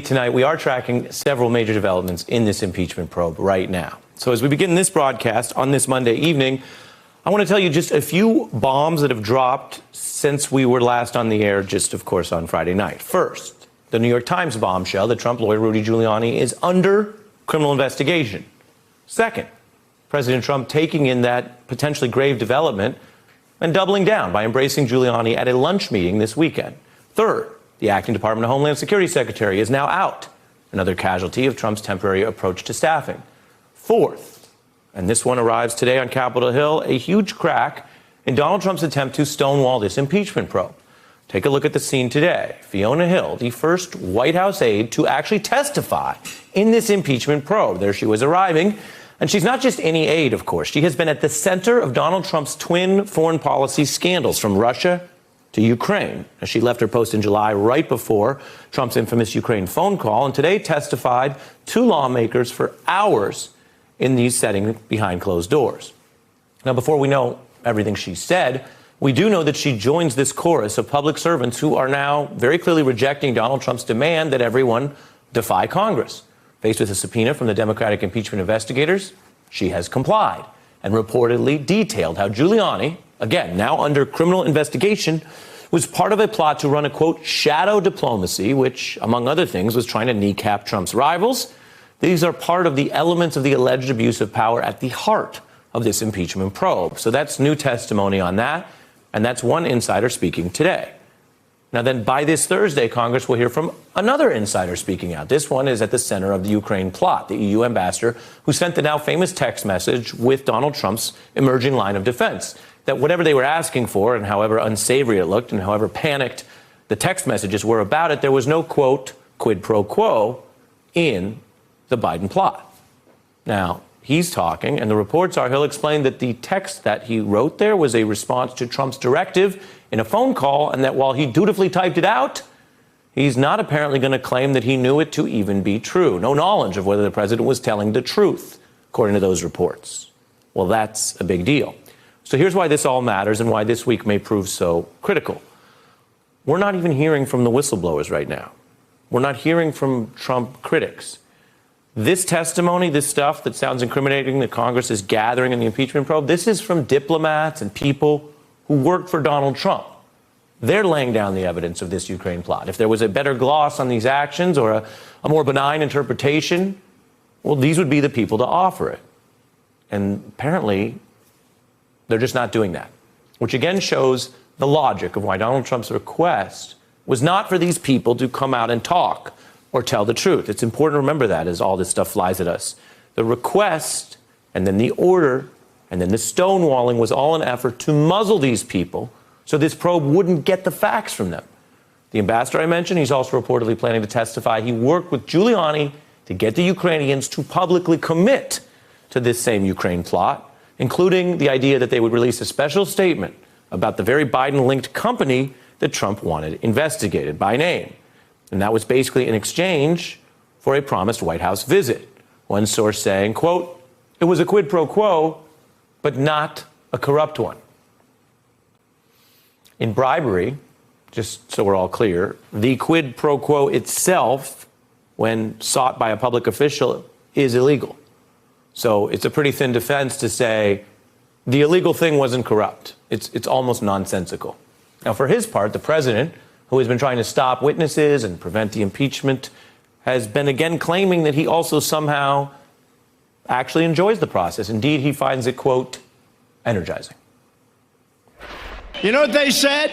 tonight, we are tracking several major developments in this impeachment probe right now. So as we begin this broadcast on this Monday evening, I want to tell you just a few bombs that have dropped since we were last on the air, just, of course, on Friday night. First, the New York Times bombshell that Trump lawyer Rudy Giuliani is under criminal investigation. Second, President Trump taking in that potentially grave development and doubling down by embracing Giuliani at a lunch meeting this weekend. Third, the acting Department of Homeland Security Secretary is now out, another casualty of Trump's temporary approach to staffing. Fourth, and this one arrives today on Capitol Hill, a huge crack in Donald Trump's attempt to stonewall this impeachment probe. Take a look at the scene today. Fiona Hill, the first White House aide to actually testify in this impeachment probe. There she was arriving. And she's not just any aide, of course. She has been at the center of Donald Trump's twin foreign policy scandals, from Russia to Ukraine. She left her post in July, right before Trump's infamous Ukraine phone call, and today testified to lawmakers for hours in these settings behind closed doors. Now, before we know everything she said, we do know that she joins this chorus of public servants who are now very clearly rejecting Donald Trump's demand that everyone defy Congress. Faced with a subpoena from the Democratic impeachment investigators, she has complied and reportedly detailed how Giuliani, again, now under criminal investigation, was part of a plot to run a, quote, shadow diplomacy, which, among other things, was trying to kneecap Trump's rivals. These are part of the elements of the alleged abuse of power at the heart of this impeachment probe. So that's new testimony on that, and that's one insider speaking today. Now, then, by this Thursday, Congress will hear from another insider speaking out. This one is at the center of the Ukraine plot, the EU ambassador who sent the now famous text message with Donald Trump's emerging line of defense, that whatever they were asking for, and however unsavory it looked, and however panicked the text messages were about it, there was no, quote, quid pro quo in the Biden plot. Now, he's talking, and the reports are he'll explain that the text that he wrote there was a response to Trump's directive in a phone call, and that while he dutifully typed it out, he's not apparently going to claim that he knew it to even be true. No knowledge of whether the president was telling the truth, according to those reports. Well, that's a big deal. So here's why this all matters and why this week may prove so critical. We're not even hearing from the whistleblowers right now. We're not hearing from Trump critics. This testimony, this stuff that sounds incriminating that Congress is gathering in the impeachment probe, this is from diplomats and people who worked for Donald Trump. They're laying down the evidence of this Ukraine plot. If there was a better gloss on these actions or a more benign interpretation, well, these would be the people to offer it. And apparently, they're just not doing that, which again shows the logic of why Donald Trump's request was not for these people to come out and talk or tell the truth. It's important to remember that as all this stuff flies at us. The request and then the order and then the stonewalling was all an effort to muzzle these people so this probe wouldn't get the facts from them. The ambassador I mentioned, he's also reportedly planning to testify. He worked with Giuliani to get the Ukrainians to publicly commit to this same Ukraine plot, including the idea that they would release a special statement about the very Biden-linked company that Trump wanted investigated by name. And that was basically in exchange for a promised White House visit. One source saying, quote, it was a quid pro quo, but not a corrupt one. In bribery, just so we're all clear, the quid pro quo itself, when sought by a public official, is illegal. So it's a pretty thin defense to say the illegal thing wasn't corrupt. It's almost nonsensical. Now, for his part, the president, who has been trying to stop witnesses and prevent the impeachment, has been again claiming that he also somehow actually enjoys the process. Indeed, he finds it, quote, energizing. You know what they said?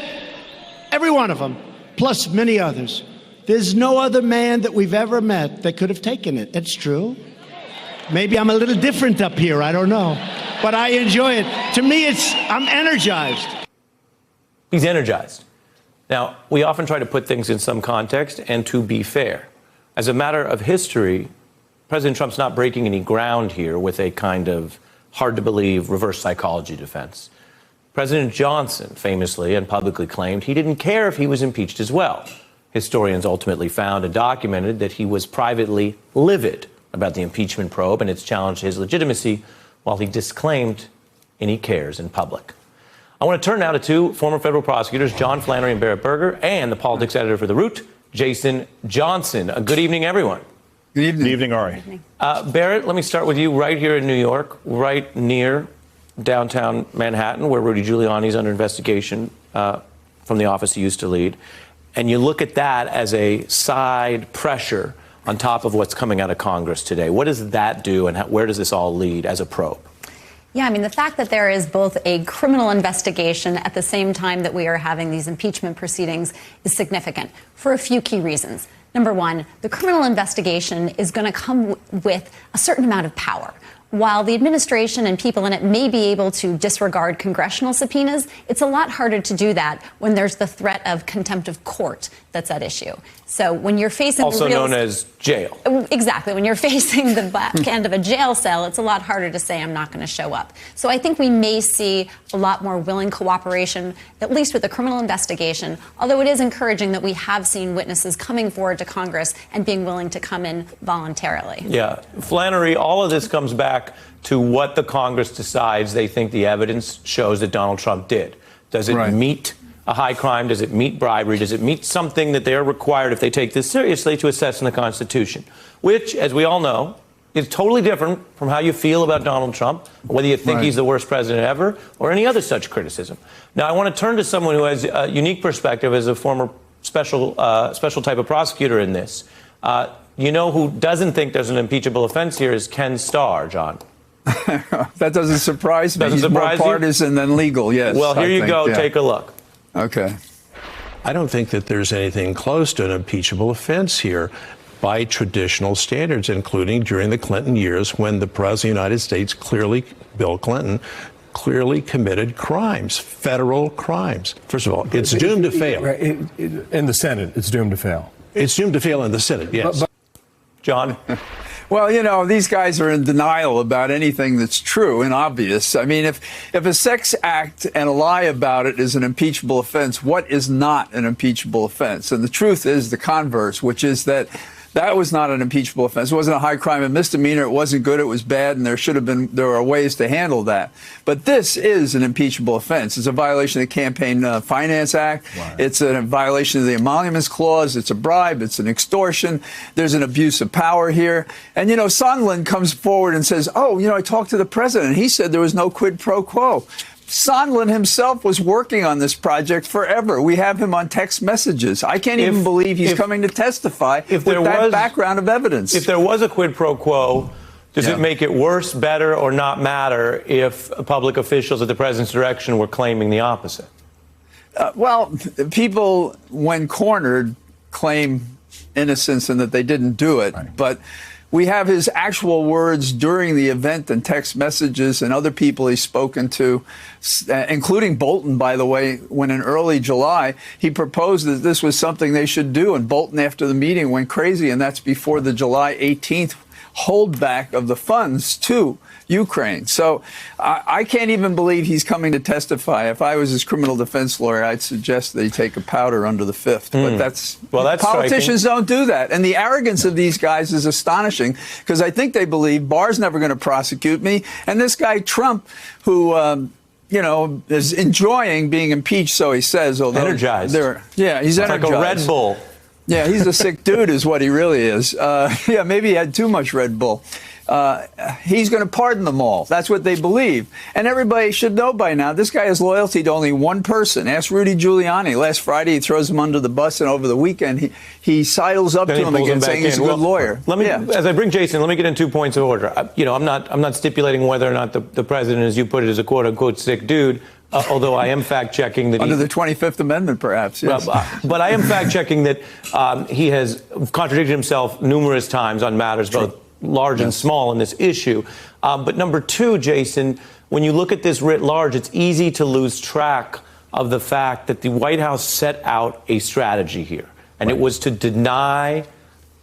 Every one of them, plus many others. There's no other man that we've ever met that could have taken it. It's true. Maybe I'm a little different up here. I don't know. But I enjoy it. To me, I'm energized. He's energized. Now, we often try to put things in some context, and to be fair, as a matter of history, President Trump's not breaking any ground here with a kind of hard-to-believe reverse psychology defense. President Johnson famously and publicly claimed he didn't care if he was impeached as well. Historians ultimately found and documented that he was privately livid about the impeachment probe and its challenge to his legitimacy, while he disclaimed any cares in public. I want to turn now to two former federal prosecutors, John Flannery and Barrett Berger, and the politics editor for The Root, Jason Johnson. Good evening, everyone. Good evening. Good evening, Ari. Barrett, let me start with you right here in New York, right near downtown Manhattan, where Rudy Giuliani is under investigation from the office he used to lead. And you look at that as a side pressure on top of what's coming out of Congress today. What does that do, and where does this all lead as a probe? Yeah, I mean, the fact that there is both a criminal investigation at the same time that we are having these impeachment proceedings is significant for a few key reasons. Number one, the criminal investigation is going to come with a certain amount of power. While the administration and people in it may be able to disregard congressional subpoenas, it's a lot harder to do that when there's the threat of contempt of court that's at issue. So when you're facing also known as jail. Exactly. When you're facing the back end of a jail cell, it's a lot harder to say I'm not going to show up. So I think we may see a lot more willing cooperation, at least with the criminal investigation, although it is encouraging that we have seen witnesses coming forward to Congress and being willing to come in voluntarily. Yeah. Flannery, all of this comes back to what the Congress decides they think the evidence shows that Donald Trump did. Does it meet a high crime? Does it meet bribery? Does it meet something that they are required, if they take this seriously, to assess in the Constitution? Which, as we all know, is totally different from how you feel about Donald Trump, whether you think he's the worst president ever, or any other such criticism. Now, I want to turn to someone who has a unique perspective as a former special type of prosecutor in this. You know who doesn't think there's an impeachable offense here is Ken Starr, John. That doesn't surprise me. Doesn't surprise He's more partisan than legal, yes. Well, here you go. Take a look. Okay. I don't think that there's anything close to an impeachable offense here by traditional standards, including during the Clinton years when the President of the United States, Bill Clinton, clearly committed crimes, federal crimes. First of all, it's doomed to fail. In the Senate, it's doomed to fail. It's doomed to fail in the Senate, yes. John? Well, you know, these guys are in denial about anything that's true and obvious. I mean, if a sex act and a lie about it is an impeachable offense, what is not an impeachable offense? And the truth is the converse, which is that was not an impeachable offense. It wasn't a high crime and misdemeanor. It wasn't good. It was bad. And there are ways to handle that. But this is an impeachable offense. It's a violation of the Campaign Finance Act. Right. It's a violation of the Emoluments Clause. It's a bribe. It's an extortion. There's an abuse of power here. And, you know, Sondland comes forward and says, oh, you know, I talked to the president. He said there was no quid pro quo. Sondland himself was working on this project forever. We have him on text messages. I can't even believe he's coming to testify with that background of evidence. If there was a quid pro quo, does it make it worse, better, or not matter if public officials at the president's direction were claiming the opposite? Well, people, when cornered, claim innocence and that they didn't do it. Right. But we have his actual words during the event and text messages and other people he's spoken to, including Bolton, by the way, when in early July, he proposed that this was something they should do. And Bolton, after the meeting, went crazy. And that's before the July 18th holdback of the funds to Ukraine. So I can't even believe he's coming to testify. If I was his criminal defense lawyer, I'd suggest that he take a powder under the fifth. But that's politicians don't do that. And the arrogance of these guys is astonishing, because I think they believe Barr's never going to prosecute me. And this guy Trump, who you know, is enjoying being impeached, so he says. Although energized. Yeah, he's energized. Like a Red Bull. Yeah, he's a sick dude is what he really is. Yeah, maybe he had too much Red Bull. He's going to pardon them all. That's what they believe. And everybody should know by now, this guy has loyalty to only one person. Ask Rudy Giuliani. Last Friday, he throws him under the bus, and over the weekend, he sidles up to him again, saying he's a good lawyer. Let me, as I bring Jason, let me get in 2 points of order. You know, I'm not stipulating whether or not the president, as you put it, is a quote-unquote sick dude. Although I am fact-checking that under the 25th Amendment, perhaps. Yes. But I am fact-checking that he has contradicted himself numerous times on matters both large and small in this issue. But number two, Jason, when you look at this writ large, it's easy to lose track of the fact that the White House set out a strategy here, and it was to deny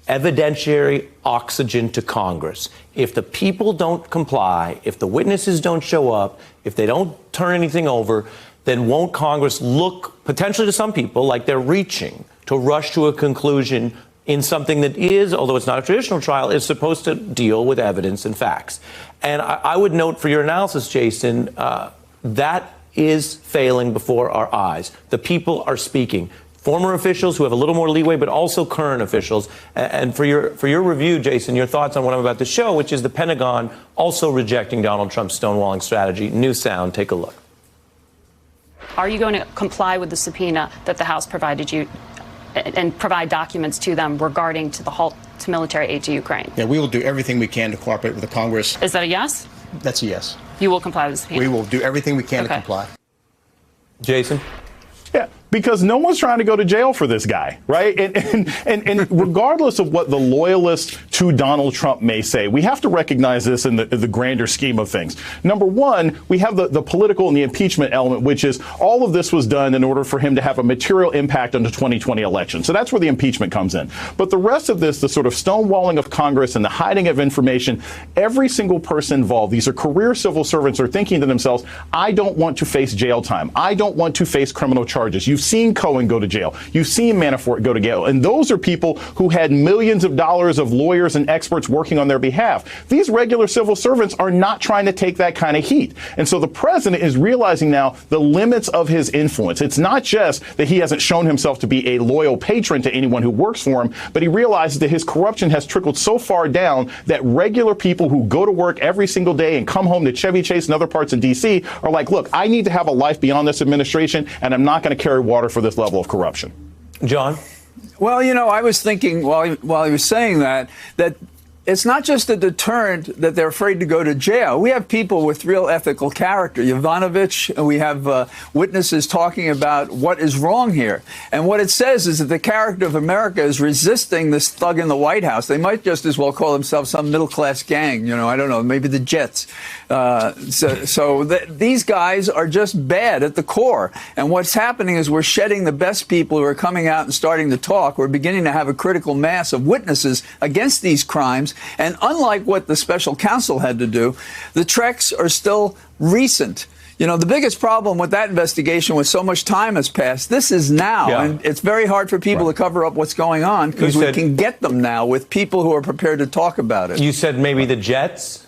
evidentiary oxygen to Congress. If the people don't comply, if the witnesses don't show up, if they don't turn anything over, then won't Congress look potentially to some people like they're reaching to rush to a conclusion in something that is, although it's not a traditional trial, is supposed to deal with evidence and facts. And I would note for your analysis, Jason, that is failing before our eyes. The people are speaking. former officials who have a little more leeway, but also current officials. And for your review, Jason, your thoughts on what I'm about to show, which is the Pentagon also rejecting Donald Trump's stonewalling strategy. New sound. Take a look. Are you going to comply with the subpoena that the House provided you and provide documents to them regarding to the halt to military aid to Ukraine? Yeah, we will do everything we can to cooperate with the Congress. Is that a yes? That's a yes. You will comply with the subpoena? We will do everything we can to comply. Jason? Yeah, because no one's trying to go to jail for this guy, right? And regardless of what the loyalists to Donald Trump may say, we have to recognize this in the grander scheme of things. Number one, we have the political and the impeachment element, which is all of this was done in order for him to have a material impact on the 2020 election. So that's where the impeachment comes in. But the rest of this, the sort of stonewalling of Congress and the hiding of information, every single person involved, these are career civil servants, are thinking to themselves, I don't want to face jail time. I don't want to face criminal charges. You've seen Cohen go to jail. You've seen Manafort go to jail. And those are people who had millions of dollars of lawyers and experts working on their behalf. These regular civil servants are not trying to take that kind of heat. And so the president is realizing now the limits of his influence. It's not just that he hasn't shown himself to be a loyal patron to anyone who works for him, but he realizes that his corruption has trickled so far down that regular people who go to work every single day and come home to Chevy Chase and other parts of D.C. are like, look, I need to have a life beyond this administration, and I'm not going to carry water for this level of corruption. John? Well, I was thinking while he was saying that it's not just a deterrent that they're afraid to go to jail. We have people with real ethical character. Yovanovitch, we have witnesses talking about what is wrong here. And what it says is that the character of America is resisting this thug in the White House. They might just as well call themselves some middle-class gang, I don't know, maybe the Jets. These guys are just bad at the core. And what's happening is we're shedding the best people who are coming out and starting to talk. We're beginning to have a critical mass of witnesses against these crimes. And unlike what the special counsel had to do, the treks are still recent. The biggest problem with that investigation was so much time has passed. This is now, and it's very hard for people to cover up what's going on because we can get them now with people who are prepared to talk about it. You said maybe the Jets?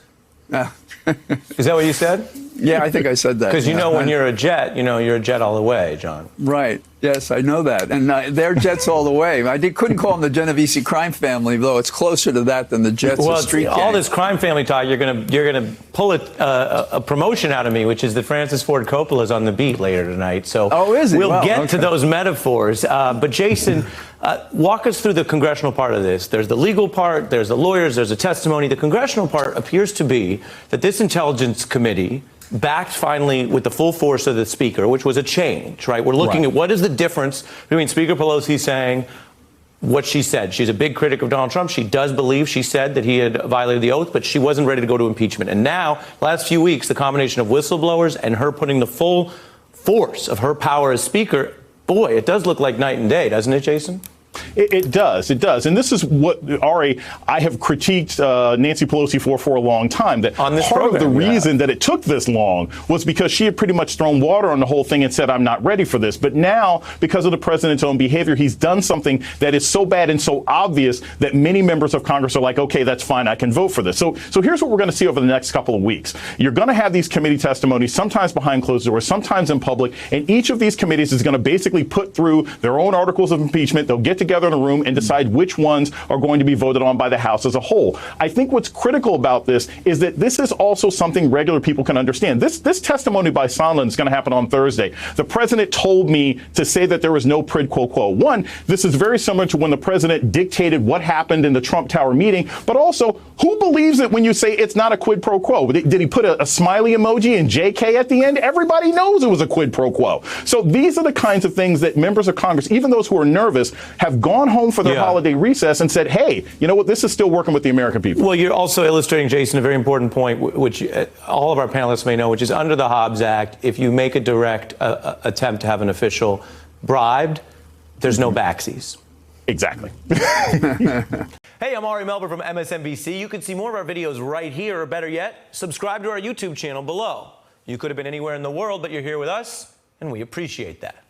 Is that what you said? Yeah, I think I said that. Because when you're a Jet, you're a Jet all the way, John. Right. Yes, I know that. And they're Jets all the way. I couldn't call them the Genovese crime family, though it's closer to that than the Jets or street gang. All this crime family talk, you're gonna pull a promotion out of me, which is that Francis Ford Coppola is on the beat later tonight. So is he? We'll get to those metaphors. But Jason, walk us through the congressional part of this. There's the legal part, there's the lawyers, there's a testimony. The congressional part appears to be that this Intelligence Committee backed finally with the full force of the Speaker, which was a change, right? We're looking at what is the difference between Speaker Pelosi saying what she said. She's a big critic of Donald Trump. She does believe, she said, that he had violated the oath, but she wasn't ready to go to impeachment. And now, last few weeks, the combination of whistleblowers and her putting the full force of her power as Speaker, boy, it does look like night and day, doesn't it, Jason? It does. And this is what, Ari, I have critiqued Nancy Pelosi for a long time. That on this part program, of the reason that it took this long was because she had pretty much thrown water on the whole thing and said, I'm not ready for this. But now, because of the president's own behavior, he's done something that is so bad and so obvious that many members of Congress are like, OK, that's fine. I can vote for this. So here's what we're going to see over the next couple of weeks. You're going to have these committee testimonies, sometimes behind closed doors, sometimes in public. And each of these committees is going to basically put through their own articles of impeachment. They'll get together in a room and decide which ones are going to be voted on by the House as a whole. I think what's critical about this is that this is also something regular people can understand. This testimony by Sondland is going to happen on Thursday. The president told me to say that there was no quid pro quo. One, this is very similar to when the president dictated what happened in the Trump Tower meeting, but also who believes it when you say it's not a quid pro quo? Did he put a smiley emoji and JK at the end? Everybody knows it was a quid pro quo. So these are the kinds of things that members of Congress, even those who are nervous, have gone home for their holiday recess and said, hey, you know what, this is still working with the American people. Well, you're also illustrating, Jason, a very important point, which all of our panelists may know, which is under the Hobbs Act, if you make a direct attempt to have an official bribed, there's no backsies. Exactly. Hey, I'm Ari Melber from MSNBC. You can see more of our videos right here, or better yet, subscribe to our YouTube channel below. You could have been anywhere in the world, but you're here with us, and we appreciate that.